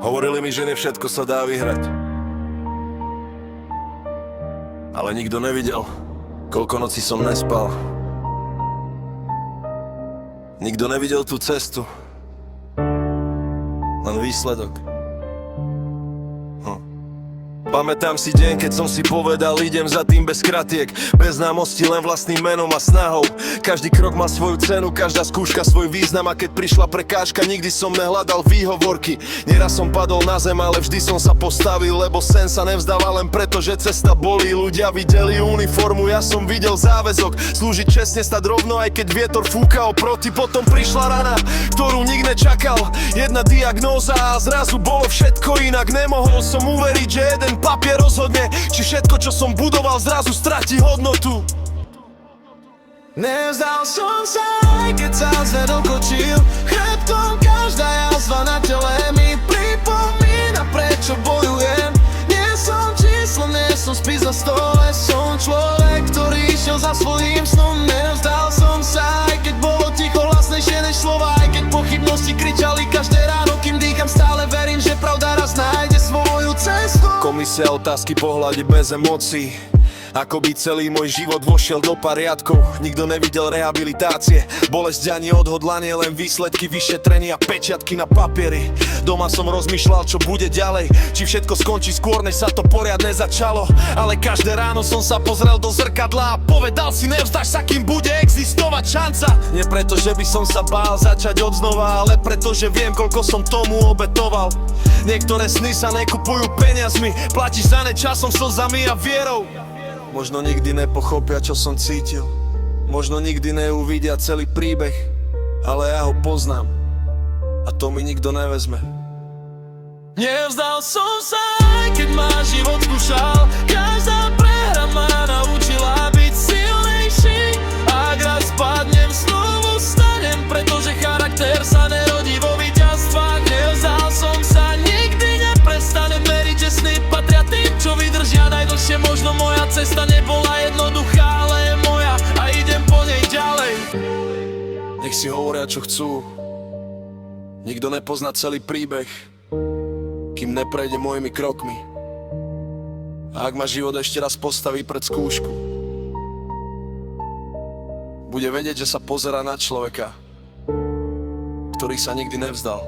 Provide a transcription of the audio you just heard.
Hovorili mi, že ne všetko sa dá vyhrať. Ale nikto nevidel, koľko nocí som nespal. Nikto nevidel tú cestu, len výsledok. Pamätám si deň, keď som si povedal, idem za tým bez kratiek, bez známosti, len vlastným menom a snahou. Každý krok má svoju cenu, každá skúška svoj význam, a keď prišla prekážka, nikdy som nehľadal výhovorky. Nieraz som padol na zem, ale vždy som sa postavil, lebo sen sa nevzdával len preto, že cesta bolí. Ľudia videli uniformu, ja som videl záväzok, slúžiť čestne, stať rovno, aj keď vietor fúka oproti. Potom prišla rana, ktorú nik nečakal, jedna diagnóza a zrazu bolo všetko inak. Nemohol som uveriť, že jeden papier rozhodne, či všetko, čo som budoval, zrazu stratí hodnotu. Nevzdal som sa, aj keď sa zve dokočil chrbtom, každá jazva na tele mi pripomína, prečo bojujem. Nie som číslo, nie som spis na stole, som človek, ktorý išiel za svojím snom. Nevzdal som sa, aj keď bolo ticho hlasnejšie než slova, aj keď pochybnosti kričali každé ráno, kým dýcham, stále verím, že pravda raz nájde svoju cestu. Komisia, otázky, pohľady bez emócií, ako by celý môj život vošiel do poriadkov. Nikto nevidel rehabilitácie, bolesť ani odhodlanie, len výsledky vyšetrenia, pečiatky na papieri. Doma som rozmýšľal, čo bude ďalej, či všetko skončí skôr, než sa to poriadne začalo. Ale každé ráno som sa pozrel do zrkadla a povedal si, nevzdáš sa, kým bude existovať šanca. Nie preto, že by som sa bál začať odznova, ale preto, že viem, koľko som tomu obetoval. Niektoré sny sa nekupujú peniazmi, platíš za ne časom, slzami a vierou. Možno nikdy nepochopia, čo som cítil, možno nikdy neuvidia celý príbeh, ale ja ho poznám a to mi nikto nevezme. Nevzdal som sa, aj keď ma život skúšal, každá prehra ma naučila byť silnejší. Ak raz spadnem, znovu stanem, pretože charakter sa nerodí vo víťazstvách. Nevzdal som sa, nikdy neprestanem veriť, že sny patria tým, čo vydržia najdlhšie. Možno moja cesta nebola jednoduchá, ale je moja a idem po nej ďalej. Nech si hovoria, čo chcú, nikto nepozná celý príbeh, kým neprejde mojimi krokmi. A ak ma život ešte raz postaví pred skúšku, bude vedieť, že sa pozerá na človeka, ktorý sa nikdy nevzdal.